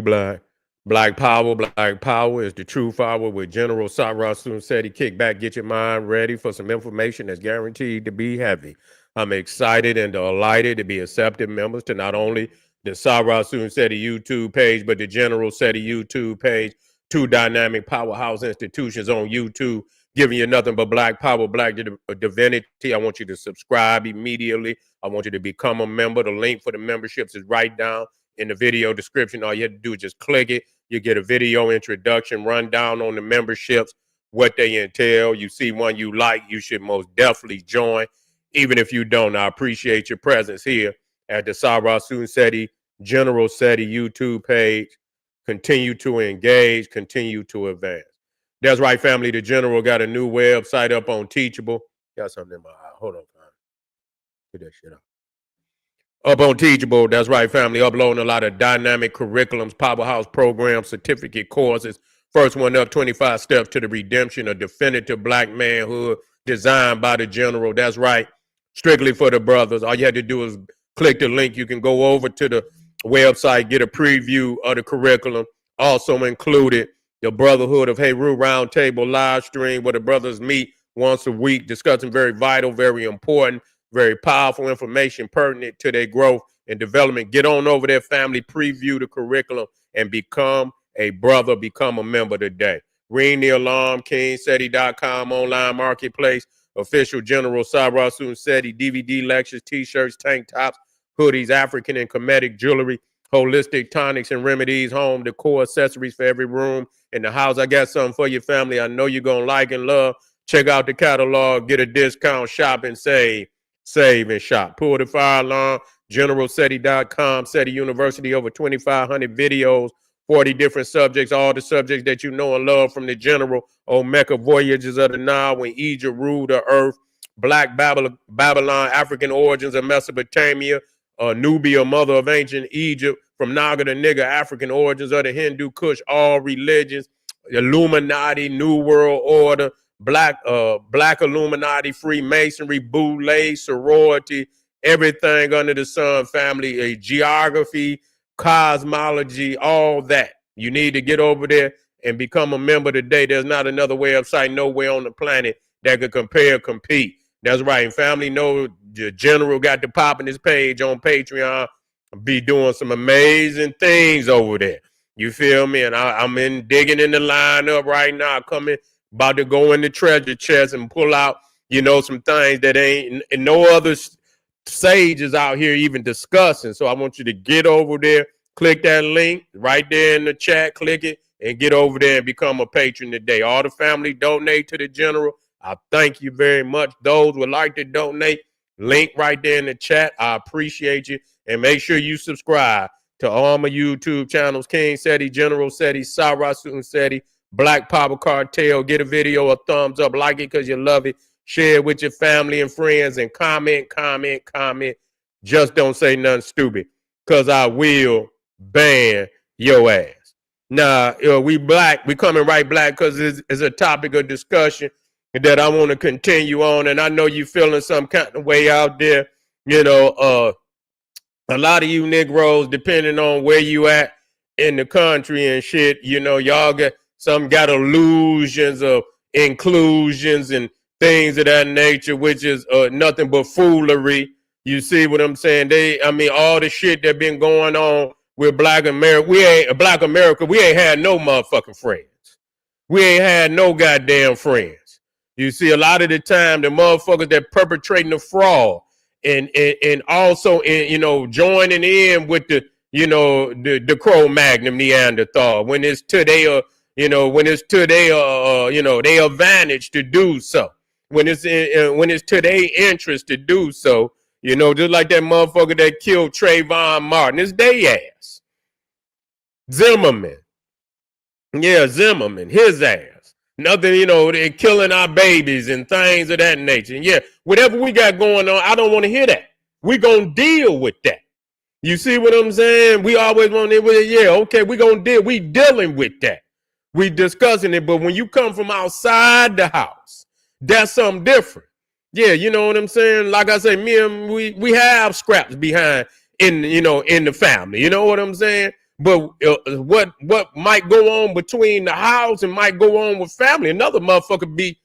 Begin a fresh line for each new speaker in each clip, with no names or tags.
black. Black power, black power is the truth hour with General Cyrus Sunsetti. Kick back, get your mind ready for some information that's guaranteed to be heavy. I'm excited and delighted to be accepted members to not only the Cyrus Sunsetti YouTube page, but the General Seti YouTube page. Two dynamic powerhouse institutions on YouTube, giving you nothing but black power, black divinity. I want you to subscribe immediately. I want you to become a member. The link for the memberships is right down in the video description. All you have to do is just click it. You get a video introduction, rundown on the memberships, what they entail. You see one you like, you should most definitely join. Even if you don't, I appreciate your presence here at the Cyrus Sunsetti General Seti YouTube page. Continue to engage, continue to advance. That's right, family. The General got a new website up on Teachable. Got something in my eye. Hold on, fam. Get that shit up. Up on Teachable, that's right, family, uploading a lot of dynamic curriculums, powerhouse programs, certificate courses. First one up, 25 Steps to the Redemption, a definitive black manhood designed by the General. That's right, strictly for the brothers. All you had to do is click the link. You can go over to the website, get a preview of the curriculum. Also included the Brotherhood of Heru Roundtable live stream where the brothers meet once a week, discussing very vital, very important, very powerful information pertinent to their growth and development. Get on over there, family, preview the curriculum, and become a brother, become a member today. Ring the alarm, KingSeti.com, online marketplace, official General Cyrus Sunsetti, DVD lectures, T-shirts, tank tops, hoodies, African and Kemetic jewelry, holistic tonics and remedies, home decor, accessories for every room in the house. I got something for your family I know you're going to like and love. Check out the catalog, get a discount, shop and save. Save and shop. Pull the fire alarm. GeneralSeti.com. Seti University, over 2,500 videos, 40 different subjects, all the subjects that you know and love from the General. Omega Voyages of the Nile, when Egypt ruled the earth. Black Babylon, African origins of Mesopotamia. Nubia, mother of ancient Egypt. From Naga to Nigger, African origins of the Hindu Kush, all religions. Illuminati, New World Order. Black Illuminati, Freemasonry, Boule, sorority, everything under the sun, family, a geography, cosmology, all that. You need to get over there and become a member today. There's not another website nowhere on the planet that could compete. That's right. And family, know the General got the pop in his page on Patreon. Be doing some amazing things over there. You feel me? And I'm digging in the lineup right now, about to go in the treasure chest and pull out, some things that ain't and no other sages out here even discussing. So I want you to get over there, click that link right there in the chat, click it, and get over there and become a patron today. All the family donate to the General. I thank you very much. Those would like to donate, link right there in the chat. I appreciate you. And make sure you subscribe to all my YouTube channels, King Seti, General Seti, Cyrus Sunsetti, Black Power Cartel. Get a video a thumbs up, like it because you love it. Share it with your family and friends, and comment. Just don't say nothing stupid, because I will ban your ass. Now, we black. We coming right black because it's a topic of discussion that I want to continue on. And I know you feeling some kind of way out there. A lot of you Negroes, depending on where you at in the country and shit, y'all got illusions of inclusions and things of that nature, which is nothing but foolery. You see what I'm saying? All the shit that been going on with Black America, we ain't had no motherfucking friends. We ain't had no goddamn friends. You see, a lot of the time, the motherfuckers that perpetrating the fraud and also joining in with the Cro-Magnon Neanderthal when it's to their their advantage to do so, when it's to their interest to do so, just like that motherfucker that killed Trayvon Martin. It's their ass. Zimmerman, his ass. Nothing, they're killing our babies and things of that nature. And yeah, whatever we got going on, I don't want to hear that. We're going to deal with that. You see what I'm saying? We always want to, we're going to deal. We dealing with that. We discussing it. But when you come from outside the house, that's something different. Yeah, you know what I'm saying? Like I say, we have scraps behind in the family. You know what I'm saying? But what might go on between the house and might go on with family, another motherfucker be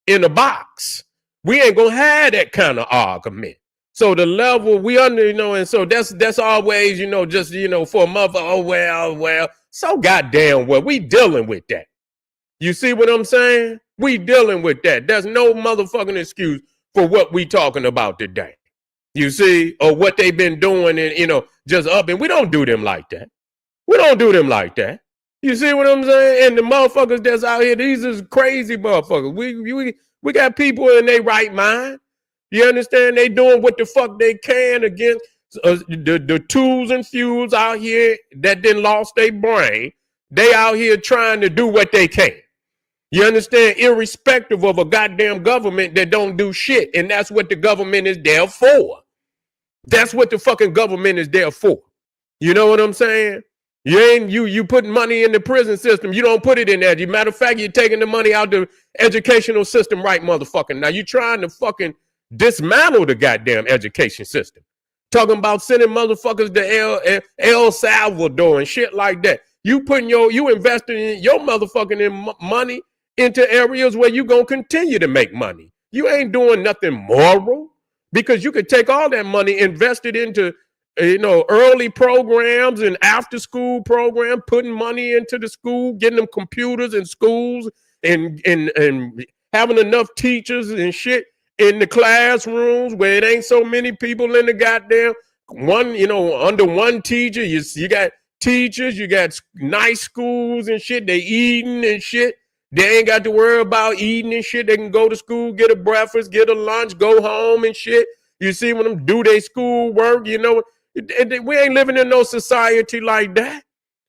in a box. We ain't gonna have that kind of argument. So the level we under, and so that's always, just for a mother. Oh well, so goddamn well. We dealing with that. You see what I'm saying? We dealing with that. There's no motherfucking excuse for what we talking about today. You see, or what they've been doing, and just up. And we don't do them like that. We don't do them like that. You see what I'm saying? And the motherfuckers that's out here, these is crazy motherfuckers. We got people in their right mind. You understand? They doing what the fuck they can against the tools and fuels out here that didn't lost their brain. They out here trying to do what they can. You understand? Irrespective of a goddamn government that don't do shit. And that's what the government is there for. That's what the fucking government is there for. You know what I'm saying? You putting money in the prison system. You don't put it in there. As a matter of fact, you're taking the money out the educational system, right, motherfucker? Now you're trying to fucking dismantle the goddamn education system. Talking about sending motherfuckers to El Salvador and shit like that. You investing in your motherfucking money into areas where you gonna continue to make money. You ain't doing nothing moral, because you could take all that money, invest it into early programs and after school program, putting money into the school, getting them computers in schools, and having enough teachers and shit in the classrooms where it ain't so many people in the goddamn one, under one teacher. You got teachers, you got nice schools and shit. They eating and shit. They ain't got to worry about eating and shit. They can go to school, get a breakfast, get a lunch, go home and shit. You see when them do their school work, we ain't living in no society like that.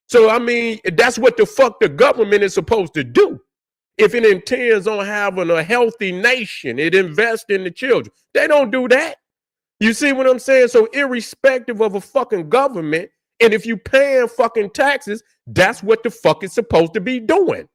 So, I mean, that's what the fuck the government is supposed to do. If it intends on having a healthy nation, it invests in the children. They don't do that. You see what I'm saying? So irrespective of a fucking government, and if you paying fucking taxes, that's what the fuck it's supposed to be doing.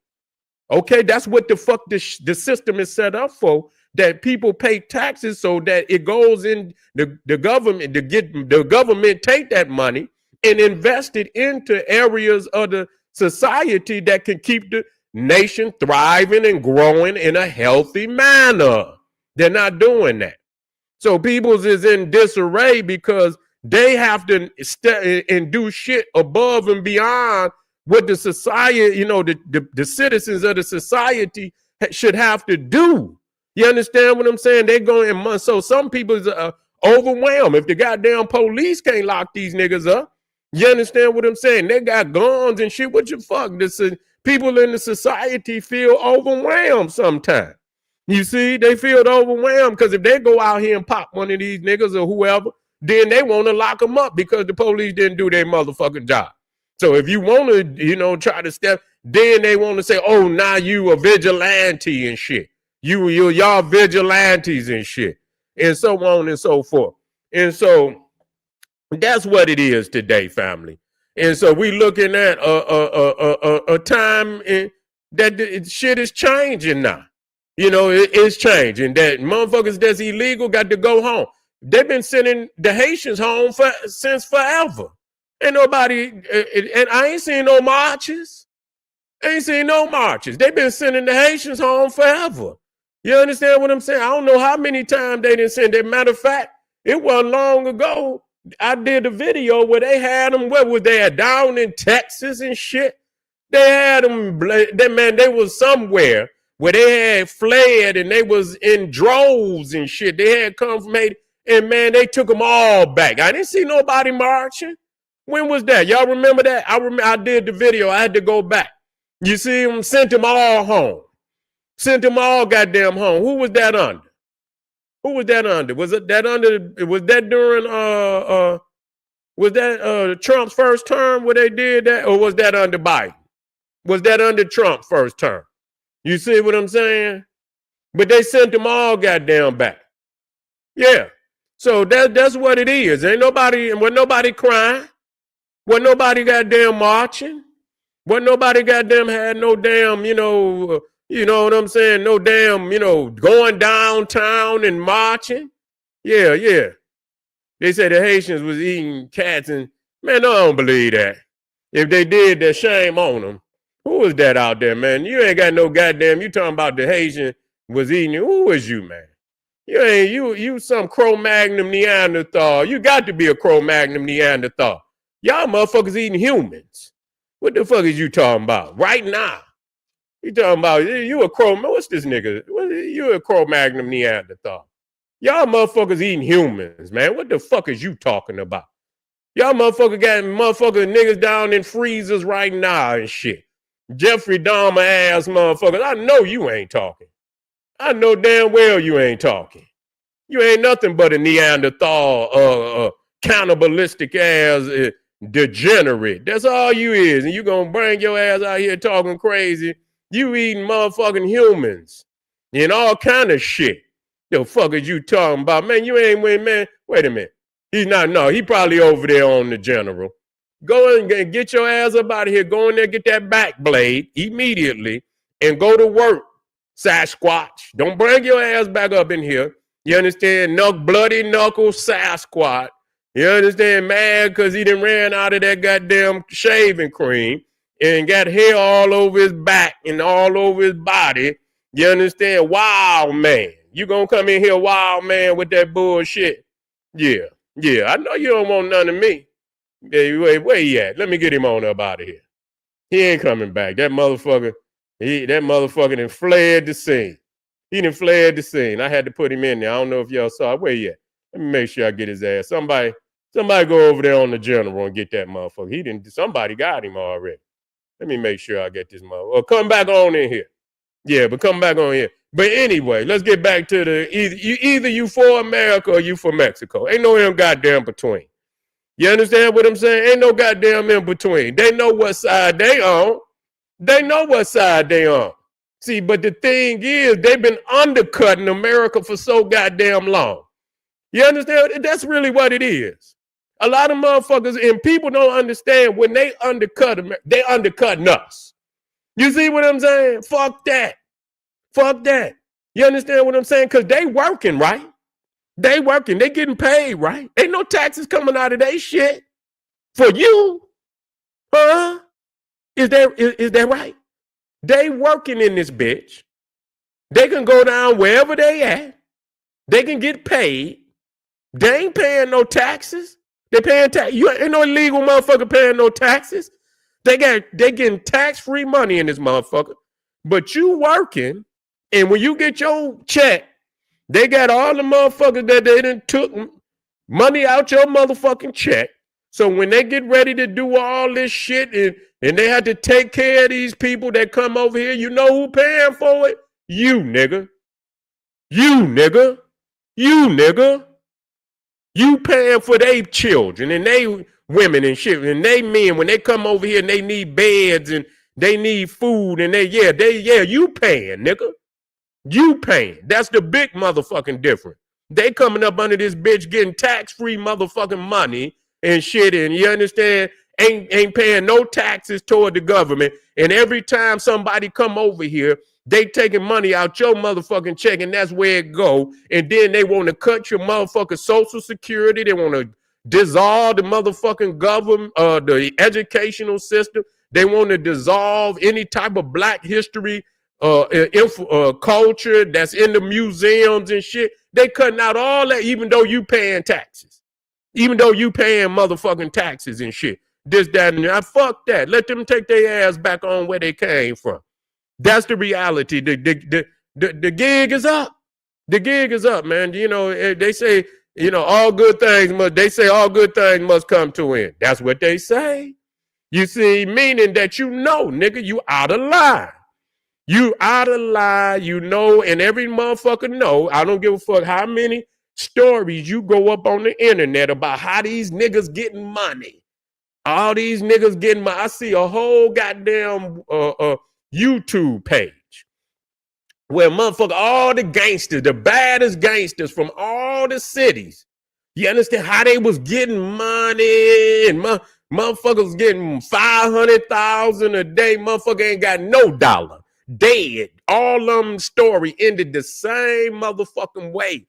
Okay, that's what the fuck the system is set up for, that people pay taxes so that it goes in the government, to get the government take that money and invest it into areas of the society that can keep the nation thriving and growing in a healthy manner. They're not doing that. So people's is in disarray because they have to and do shit above and beyond what the society, the citizens of the society should have to do. You understand what I'm saying? They're going, so some people are overwhelmed. If the goddamn police can't lock these niggas up, you understand what I'm saying? They got guns and shit. What you fuck? People in the society feel overwhelmed sometimes. You see, they feel overwhelmed because if they go out here and pop one of these niggas or whoever, then they want to lock them up because the police didn't do their motherfucking job. So if you want to, try to step, then they want to say, oh, now you a vigilante and shit. Y'all vigilantes and shit. And so on and so forth. And so that's what it is today, family. And so we looking at a time that shit is changing now. It's changing. That motherfuckers that's illegal got to go home. They've been sending the Haitians home since forever. Ain't nobody, and I ain't seen no marches. They've been sending the Haitians home forever. You understand what I'm saying? I don't know how many times they didn't send them. Matter of fact, it wasn't long ago. I did a video where they had them, where was they at? Down in Texas and shit. They had them, they was somewhere where they had fled and they was in droves and shit. They had come from Haiti, and man, they took them all back. I didn't see nobody marching. When was that? Y'all remember that? I did the video. I had to go back. You see them, sent them all home. Sent them all goddamn home. Who was that under? Was that during was that Trump's first term where they did that? Or was that under Biden? Was that under Trump's first term? You see what I'm saying? But they sent them all goddamn back. Yeah. So that's what it is. Ain't nobody crying. Wasn't nobody goddamn marching. Wasn't nobody goddamn had no damn, you know what I'm saying? No damn, going downtown and marching. Yeah. They say the Haitians was eating cats and, man, I don't believe that. If they did, that shame on them. Who is that out there, man? You ain't got no goddamn. You talking about the Haitian was eating you? Who is you, man? You ain't you some Cro-Magnon Neanderthal. You got to be a Cro-Magnon Neanderthal. Y'all motherfuckers eating humans. What the fuck is you talking about right now? You talking about you a what's this nigga? You a Cro-Magnon Neanderthal. Y'all motherfuckers eating humans, man. What the fuck is you talking about? Y'all motherfucker got motherfucker niggas down in freezers right now and shit. Jeffrey Dahmer ass motherfuckers. I know you ain't talking. I know damn well you ain't talking. You ain't nothing but a Neanderthal, cannibalistic ass degenerate. That's all you is. And you gonna bring your ass out here talking crazy. You eating motherfucking humans and all kind of shit. The fuck is you talking about? Man, you ain't win, man. Wait a minute. He's not, no, he probably over there on the general. Go and get your ass up out of here. Go in there, get that back blade immediately and go to work, Sasquatch. Don't bring your ass back up in here. You understand? Bloody knuckle Sasquatch. You understand? Mad because he done ran out of that goddamn shaving cream and got hair all over his back and all over his body. You understand? Wild man. You gonna come in here wild man with that bullshit? Yeah. Yeah, I know you don't want none of me. Hey, where he at? Let me get him on up out of here. He ain't coming back. That motherfucker done fled the scene. He done fled the scene. I had to put him in there. I don't know if y'all saw it. Where he at? Let me make sure I get his ass. Somebody go over there on the general and get that motherfucker. Somebody got him already. Let me make sure I get this motherfucker. Or come back on in here. Yeah, but come back on here. But anyway, let's get back to either you for America or you for Mexico. Ain't no goddamn between. You understand what I'm saying? Ain't no goddamn in between. They know what side they on. They know what side they on. See, but the thing is, they've been undercutting America for so goddamn long. You understand? That's really what it is. A lot of motherfuckers and people don't understand when they undercut us. You see what I'm saying? Fuck that. Fuck that. You understand what I'm saying? Because they working, right? They working. They getting paid, right? Ain't no taxes coming out of they shit for you. Huh? Is that right? They working in this bitch. They can go down wherever they at. They can get paid. They ain't paying no taxes. They paying tax. You ain't no illegal motherfucker paying no taxes. They getting tax-free money in this motherfucker. But you working, and when you get your check, they got all the motherfuckers that they done took money out your motherfucking check. So when they get ready to do all this shit and they had to take care of these people that come over here, you know who paying for it? You, nigga. You, nigga. You, nigga. You paying for their children and they women and shit and they men when they come over here and they need beds and they need food and you paying, nigga. You paying. That's the big motherfucking difference. They coming up under this bitch getting tax-free motherfucking money and shit, and you understand? Ain't paying no taxes toward the government. And every time somebody come over here, they taking money out your motherfucking check, and that's where it go. And then they want to cut your motherfucking Social Security. They want to dissolve the motherfucking government, the educational system. They want to dissolve any type of Black history culture that's in the museums and shit. They cutting out all that, even though you paying taxes, even though you paying motherfucking taxes and shit. This, that, and that. Fuck that. Let them take their ass back on where they came from. That's the reality. The gig is up. The gig is up, man. You know, they say, all good things must come to an end. That's what they say. You see, meaning that nigga, you out of line. You out of line, and every motherfucker know. I don't give a fuck how many stories you go up on the internet about how these niggas getting money. All these niggas getting money. I see a whole goddamn YouTube page where motherfucker, all the gangsters, the baddest gangsters from all the cities, you understand how they was getting money and motherfuckers getting 500,000 a day. Motherfucker ain't got no dollar. Dead. All them story ended the same motherfucking way.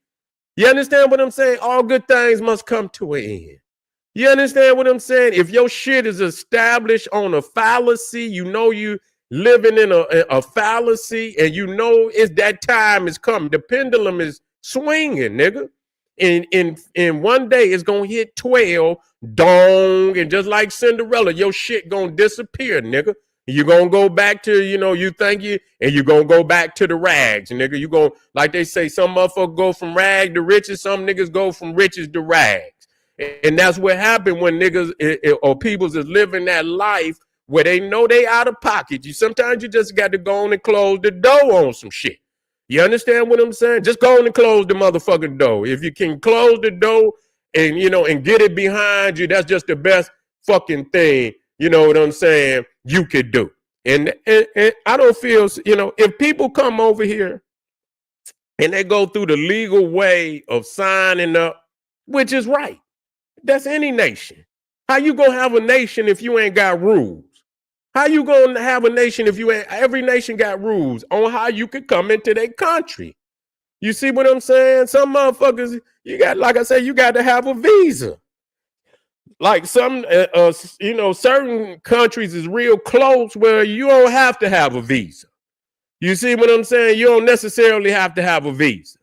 You understand what I'm saying? All good things must come to an end. You understand what I'm saying? If your shit is established on a fallacy, you know you living in a fallacy, and you know it's that time is coming. The pendulum is swinging, nigga. In one day it's gonna hit 12, dong, and just like Cinderella, your shit gonna disappear, nigga. You're gonna go back to, you think and you're gonna go back to the rags, nigga. You gonna, like they say, some motherfuckers go from rag to riches, some niggas go from riches to rags. And that's what happened when niggas or peoples is living that life where they know they out of pocket. Sometimes you just got to go on and close the door on some shit. You understand what I'm saying? Just go on and close the motherfucking door. If you can close the door and and get it behind you, that's just the best fucking thing. You know what I'm saying? You could do. And I don't feel, if people come over here and they go through the legal way of signing up, which is right. That's any nation. How you gonna have a nation if you ain't got rules? How you gonna have a nation if you ain't? Every nation got rules on how you could come into their country. You see what I'm saying? Some motherfuckers, you got, like I said, you got to have a visa. Like some, certain countries is real close where you don't have to have a visa. You see what I'm saying? You don't necessarily have to have a visa.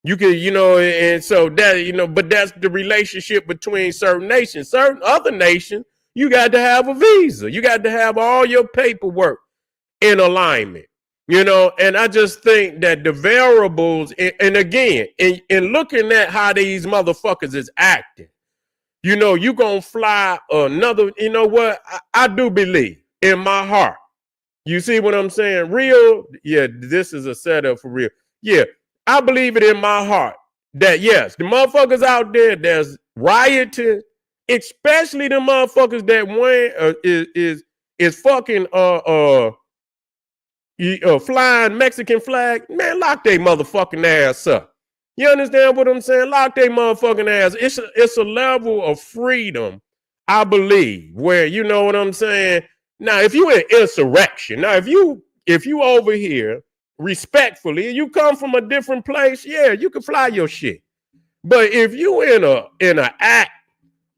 You can, and so that, but that's the relationship between certain nations. Certain other nations, you got to have a visa. You got to have all your paperwork in alignment, and I just think that the variables, and again, in looking at how these motherfuckers is acting, you're going to fly another, what? I do believe in my heart. You see what I'm saying? Real, yeah, this is a setup for real. Yeah. I believe it in my heart that, yes, the motherfuckers out there that's rioting, especially the motherfuckers that is fucking flying Mexican flag, man, lock their motherfucking ass up. You understand what I'm saying? Lock their motherfucking ass. It's a level of freedom, I believe, where, you know what I'm saying? Now, if you in insurrection, now if you over here respectfully, you come from a different place, yeah, you can fly your shit. But if you in an act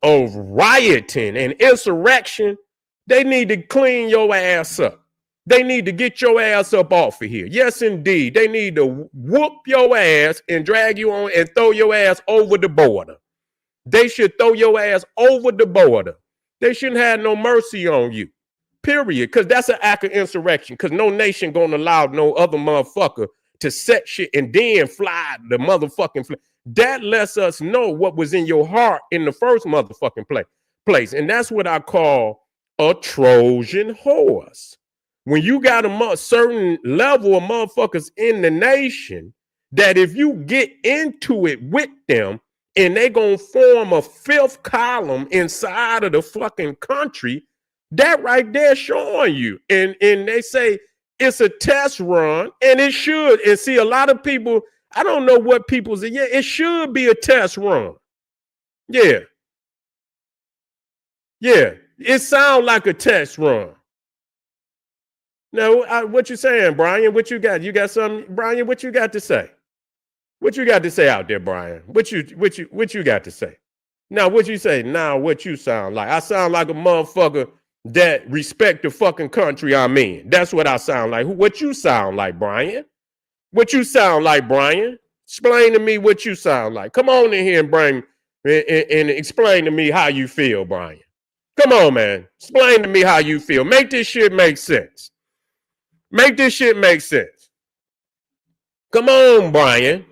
of rioting and insurrection, they need to clean your ass up. They need to get your ass up off of here. Yes, indeed. They need to whoop your ass and drag you on and throw your ass over the border. They should throw your ass over the border. They shouldn't have no mercy on you. Period. Because that's an act of insurrection. Because no nation gonna allow no other motherfucker to set shit and then fly the motherfucking flag. That lets us know what was in your heart in the first motherfucking place. And that's what I call a Trojan horse. When you got a certain level of motherfuckers in the nation that if you get into it with them and they gonna form a fifth column inside of the fucking country, that right there showing you. And they say it's a test run, and it should. And see, a lot of people, I don't know what people say. Yeah, it should be a test run. Yeah. Yeah. It sounds like a test run. Now, what you saying, Brian? What you got? You got something, Brian? What you got to say? What you got to say out there, Brian? What you got to say? Now, what you say? Now, what you sound like? I sound like a motherfucker that respect the fucking country I'm in. That's what I sound like. What you sound like, Brian? What you sound like, Brian? Explain to me what you sound like. Come on in here and bring and explain to me how you feel, Brian. Come on, man. Explain to me how you feel. Make this shit make sense. Make this shit make sense. Come on, Brian.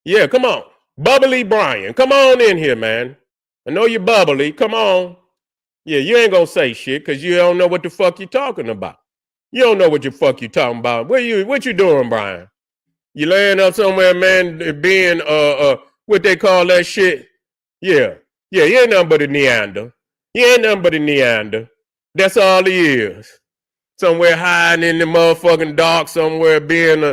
Yeah, come on. Bubbly Brian. Come on in here, man. I know you're bubbly. Come on. Yeah, you ain't gonna say shit because you don't know what the fuck you're talking about. You don't know what the fuck you're talking about. What you doing, Brian? You laying up somewhere, man, being what they call that shit? Yeah. Yeah, you ain't nothing but a Neander. You ain't nothing but a Neander. That's all he is. Somewhere hiding in the motherfucking dark, somewhere being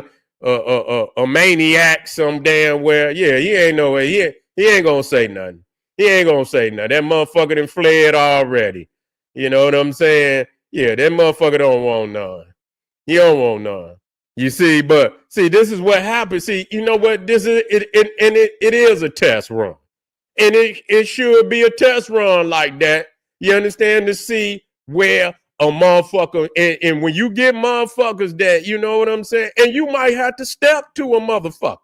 a maniac, some damn where. Yeah, he ain't no way. He ain't gonna say nothing. He ain't gonna say nothing. That motherfucker done fled already. You know what I'm saying? Yeah, that motherfucker don't want none. He don't want none. You see, but see, this is what happens. See, you know what? This is it is a test run. And it should be a test run like that. You understand? To see where a motherfucker, and when you get motherfuckers that, you know what I'm saying? And you might have to step to a motherfucker.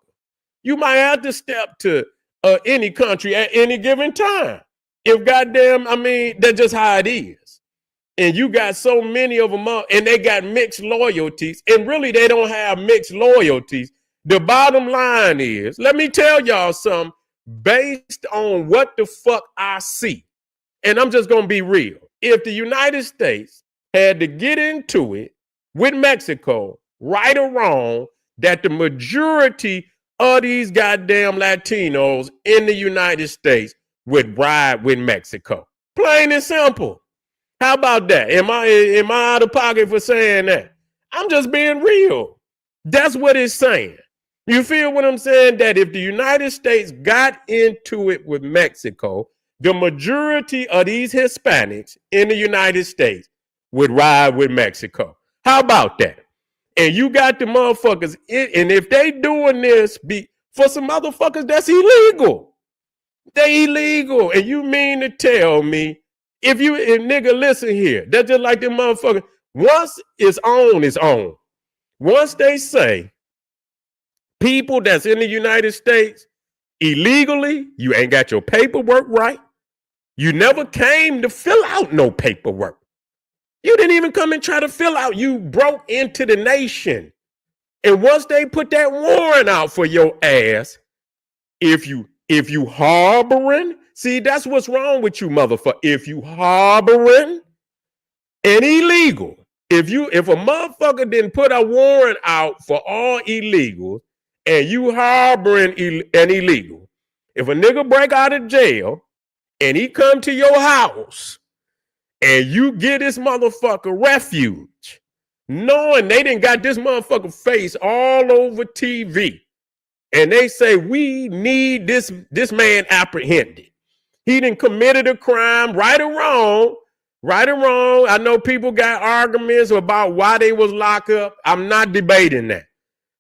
You might have to step to any country at any given time. If goddamn, I mean, that's just how it is. And you got so many of them up, and they got mixed loyalties. And really, they don't have mixed loyalties. The bottom line is, let me tell y'all something based on what the fuck I see. And I'm just going to be real. If the United States had to get into it with Mexico, right or wrong, that the majority of these goddamn Latinos in the United States would ride with Mexico. Plain and simple. How about that? Am I out of pocket for saying that? I'm just being real. That's what it's saying. You feel what I'm saying? That if the United States got into it with Mexico, the majority of these Hispanics in the United States would ride with Mexico. How about that? And you got the motherfuckers, and if they doing this for some motherfuckers, that's illegal. They illegal. And you mean to tell me, if nigga, listen here, that's just like the motherfucker. Once it's on, it's on. Once they say people that's in the United States illegally, you ain't got your paperwork right. You never came to fill out no paperwork. You didn't even come and try to fill out. You broke into the nation. And once they put that warrant out for your ass, if you harboring, see, that's what's wrong with you, motherfucker. If you harboring and illegal, if a motherfucker didn't put a warrant out for all illegals and you harboring an illegal, if a nigga break out of jail and he come to your house and you get this motherfucker refuge, knowing they done got this motherfucker face all over TV, and they say, we need this man apprehended. He done committed a crime, right or wrong. Right or wrong. I know people got arguments about why they was locked up. I'm not debating that.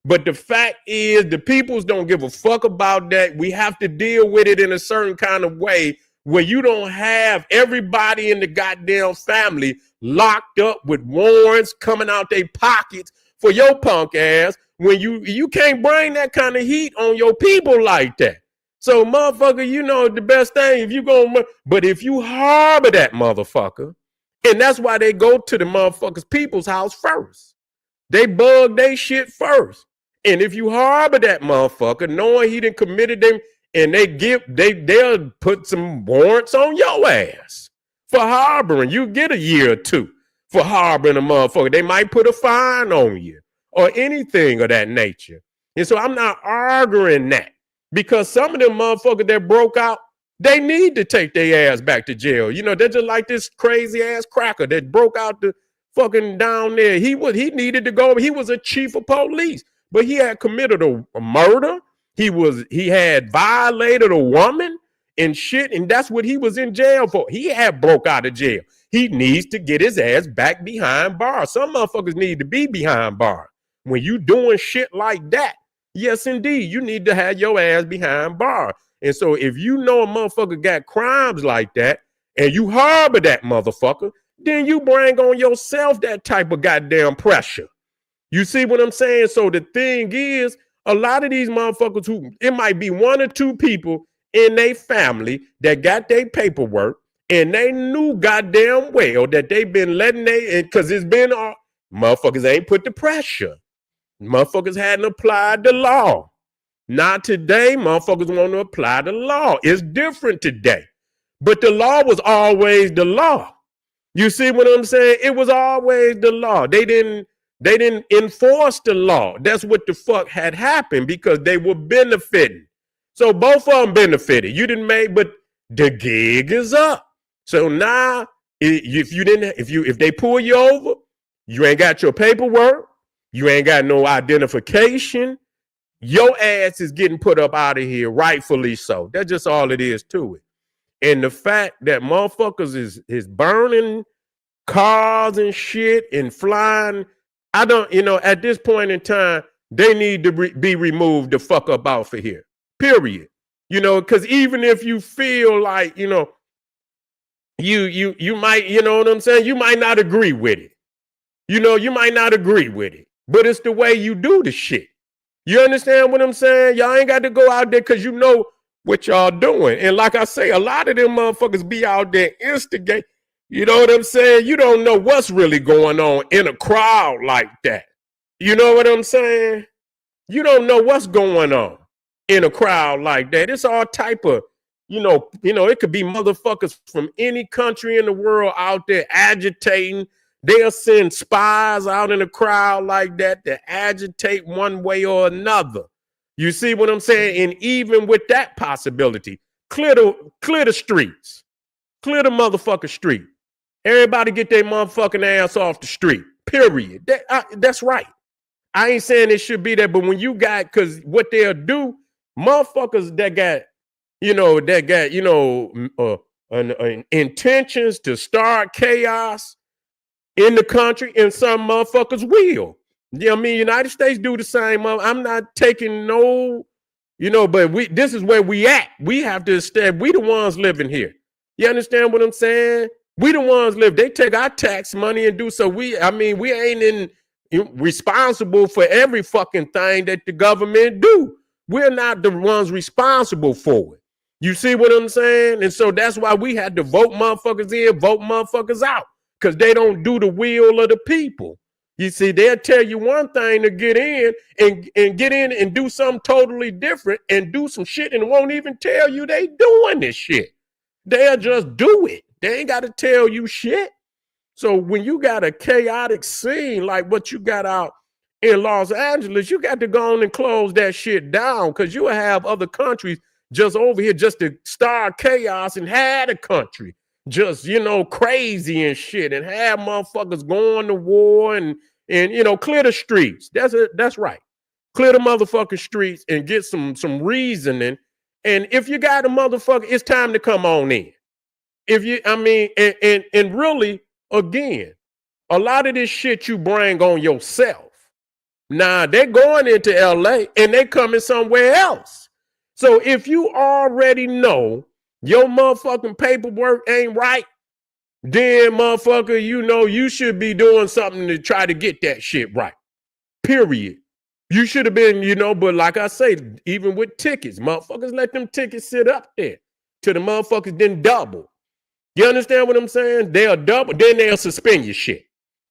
But the fact is, the peoples don't give a fuck about that. We have to deal with it in a certain kind of way where you don't have everybody in the goddamn family locked up with warrants coming out their pockets for your punk ass when you can't bring that kind of heat on your people like that. So, motherfucker, you know the best thing if you go, but if you harbor that motherfucker, and that's why they go to the motherfucker's people's house first. They bug they shit first. And if you harbor that motherfucker, knowing he done committed them, and they'll put some warrants on your ass for harboring. You get a year or two for harboring a motherfucker. They might put a fine on you or anything of that nature. And so I'm not arguing that, because some of them motherfuckers that broke out, they need to take their ass back to jail. You know, they're just like this crazy ass cracker that broke out the fucking down there. He needed to go. He was a chief of police, but he had committed a murder. He had violated a woman and shit, and that's what he was in jail for. He had broke out of jail. He needs to get his ass back behind bars. Some motherfuckers need to be behind bars. When you doing shit like that, yes, indeed, you need to have your ass behind bars. And so if you know a motherfucker got crimes like that and you harbor that motherfucker, then you bring on yourself that type of goddamn pressure. You see what I'm saying? So the thing is, a lot of these motherfuckers who, it might be one or two people in their family that got their paperwork and they knew goddamn well that they've been letting because it's been, motherfuckers ain't put the pressure. Motherfuckers hadn't applied the law. Not today, motherfuckers want to apply the law. It's different today. But the law was always the law. You see what I'm saying? It was always the law. They didn't enforce the law. That's what the fuck had happened, because they were benefiting. So both of them benefited. You didn't make, but the gig is up. So now, if they pull you over, you ain't got your paperwork, you ain't got no identification, your ass is getting put up out of here, rightfully so. That's just all it is to it. And the fact that motherfuckers is burning cars and shit and flying, I don't, at this point in time, they need to be removed the fuck up off of here. Period. You know, because even if you feel like, you know, you might, you know what I'm saying? You might not agree with it. You know, you might not agree with it, but it's the way you do the shit. You understand what I'm saying? Y'all ain't got to go out there because you know what y'all doing. And like I say, a lot of them motherfuckers be out there instigate. You know what I'm saying? You don't know what's really going on in a crowd like that. You know what I'm saying? You don't know what's going on in a crowd like that. It's all type of, it could be motherfuckers from any country in the world out there agitating. They'll send spies out in a crowd like that to agitate one way or another. You see what I'm saying? And even with that possibility, clear the streets. Clear the motherfucking street. Everybody get their motherfucking ass off the street. Period. That's right. I ain't saying it should be that, but when you got, because what they'll do, motherfuckers that got, intentions to start chaos in the country, and some motherfuckers will. I mean, United States do the same. I'm not taking no, but this is where we at. We have to stay. We the ones living here. You understand what I'm saying? We the ones live. They take our tax money and do so. We ain't responsible for every fucking thing that the government do. We're not the ones responsible for it. You see what I'm saying? And so that's why we had to vote motherfuckers in, vote motherfuckers out, because they don't do the will of the people. You see, they'll tell you one thing to get in and get in and do something totally different and do some shit and won't even tell you they doing this shit. They'll just do it. They ain't got to tell you shit. So when you got a chaotic scene like what you got out in Los Angeles, you got to go on and close that shit down, because you have other countries just over here just to start chaos and have the country just, crazy and shit, and have motherfuckers going to war and clear the streets. That's right. Clear the motherfucking streets and get some reasoning. And if you got a motherfucker, it's time to come on in. And really, again, a lot of this shit you bring on yourself. Now, they're going into LA and they coming somewhere else. So if you already know your motherfucking paperwork ain't right, then motherfucker, you should be doing something to try to get that shit right. Period. You should have been, but like I say, even with tickets, motherfuckers let them tickets sit up there till the motherfuckers didn't double. You understand what I'm saying? They'll double, then they'll suspend your shit.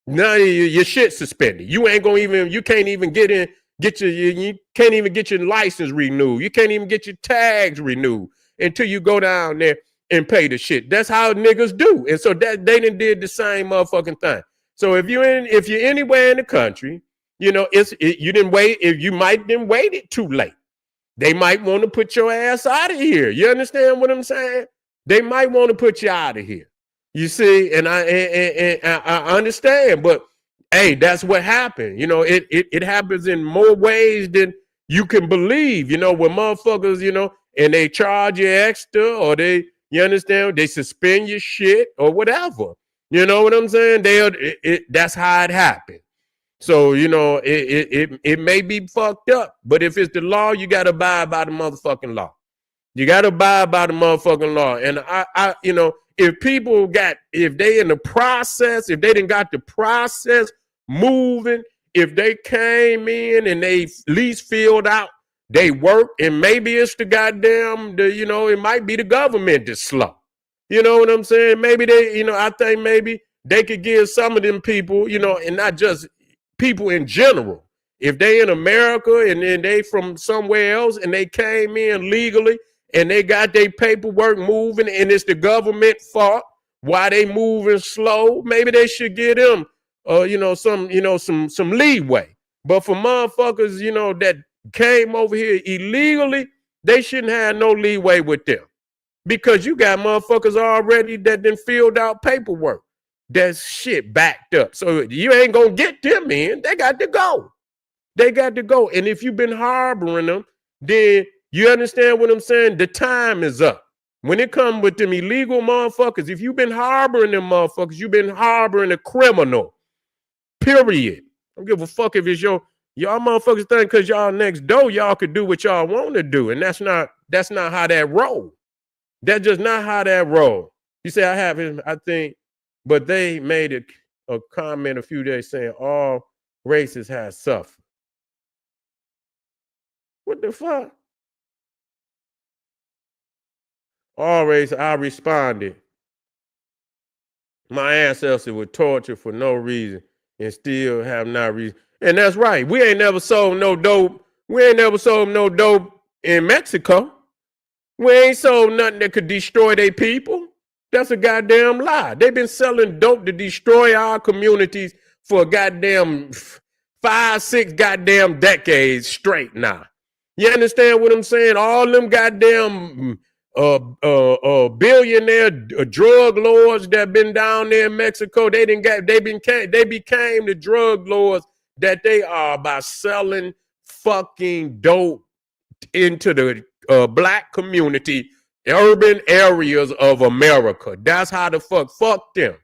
Now your shit suspended. You ain't gonna you can't even get in, you can't even get your license renewed. You can't even get your tags renewed until you go down there and pay the shit. That's how niggas do. And so that they done did the same motherfucking thing. So if you're anywhere in the country, you didn't wait. If you might didn't wait it too late, they might want to put your ass out of here. You understand what I'm saying? They might want to put you out of here. You see, and I understand, but hey, that's what happened. It happens in more ways than you can believe. When motherfuckers, and they charge you extra, or you understand, they suspend your shit or whatever. You know what I'm saying? That's how it happened. So, it may be fucked up, but if it's the law, you got to abide by the motherfucking law. You got to abide by the motherfucking law. And if they in the process, if they didn't got the process moving, if they came in and they at least filled out they work, and maybe it's it might be the government that's slow. You know what I'm saying? Maybe I think maybe they could give some of them people, and not just people in general. If they in America and then they from somewhere else and they came in legally and they got their paperwork moving and it's the government fault why they moving slow, maybe they should give them some leeway. But for motherfuckers, that came over here illegally, they shouldn't have no leeway with them, because you got motherfuckers already that done filled out paperwork. That shit backed up. So you ain't gonna get them in. They got to go. They got to go. And if you've been harboring them, then you understand what I'm saying? The time is up. When it comes with them illegal motherfuckers, if you've been harboring them motherfuckers, you've been harboring a criminal. Period. I don't give a fuck if it's y'all motherfuckers think because y'all next door, y'all could do what y'all want to do. And that's not That's not how that roll. That's just not how that roll. You say I have him, I think, but they made a comment a few days saying all races have suffered. What the fuck? All races, I responded. My ancestors were tortured for no reason and still have not reason. And that's right. We ain't never sold no dope. We ain't never sold no dope in Mexico. We ain't sold nothing that could destroy their people. That's a goddamn lie. They've been selling dope to destroy our communities for a goddamn 5, 6 goddamn decades straight now. You understand what I'm saying? All them goddamn billionaire drug lords that been down there in Mexico, they became the drug lords that they are by selling fucking dope into the black community, urban areas of America. That's how the fuck them.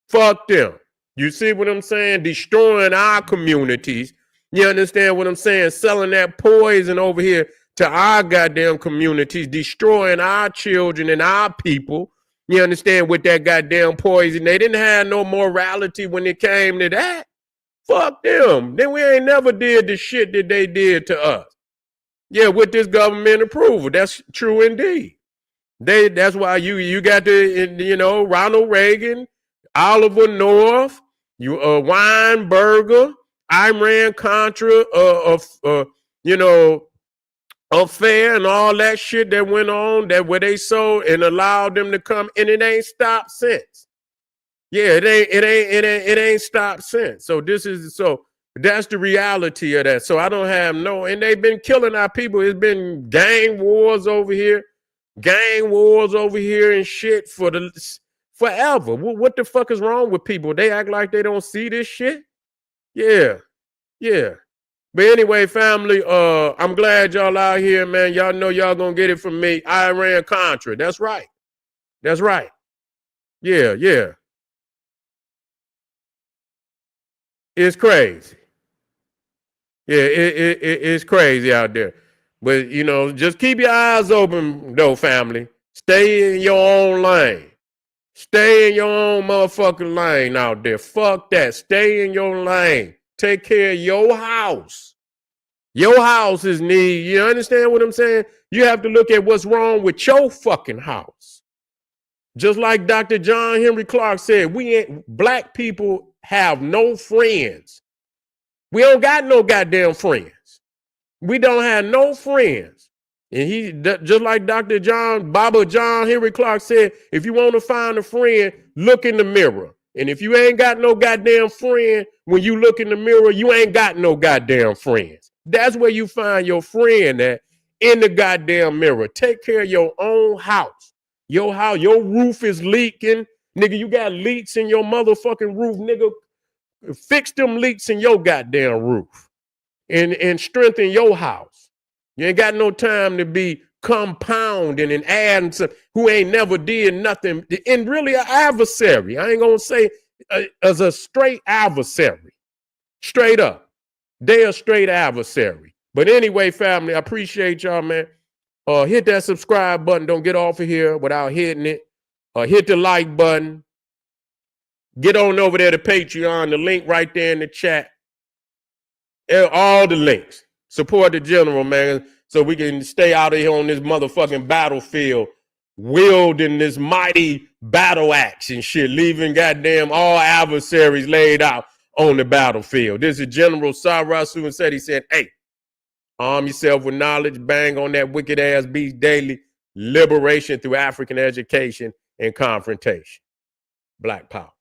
Fuck them. You see what I'm saying? Destroying our communities. You understand what I'm saying? Selling that poison over here to our goddamn communities, destroying our children and our people. You understand, with that goddamn poison. They didn't have no morality when it came to that. Fuck them. Then we ain't never did the shit that they did to us. Yeah, with this government approval. That's true indeed. That's why you got the, Ronald Reagan, Oliver North, Weinberger, Iran Contra, affair and all that shit that went on, that where they sold and allowed them to come, and it ain't stopped since. Yeah, it ain't stopped since. So that's the reality of that. So I don't have and they've been killing our people. It's been gang wars over here and shit forever. What the fuck is wrong with people? They act like they don't see this shit. Yeah. But anyway, family, I'm glad y'all out here, man. Y'all know y'all gonna get it from me. Iran Contra. That's right. Yeah. It's crazy. Yeah, it's crazy out there. But, just keep your eyes open, though, family. Stay in your own lane. Stay in your own motherfucking lane out there. Fuck that. Stay in your lane. Take care of your house. Your house is need. You understand what I'm saying? You have to look at what's wrong with your fucking house. Just like Dr. John Henry Clark said, black people have no friends. We don't got no goddamn friends. We don't have no friends. And just like Baba John Henry Clark said, if you want to find a friend, look in the mirror. And if you ain't got no goddamn friend, when you look in the mirror, you ain't got no goddamn friends. That's where you find your friend at, in the goddamn mirror. Take care of your own house. Your house, your roof is leaking. Nigga, you got leaks in your motherfucking roof, nigga. Fix them leaks in your goddamn roof and strengthen your house. You ain't got no time to be compounding and adding to who ain't never did nothing. And really an adversary. I ain't gonna say as a straight adversary. Straight up. They a straight adversary. But anyway, family, I appreciate y'all, man. Hit that subscribe button. Don't get off of here without hitting it. Hit the like button. Get on over there to Patreon. The link right there in the chat. All the links. Support the general, man, so we can stay out of here on this motherfucking battlefield, wielding this mighty battle axe and shit, leaving goddamn all adversaries laid out on the battlefield. This is General Sarasu and said, he said, hey, arm yourself with knowledge, bang on that wicked ass beast daily, liberation through African education and confrontation. Black power.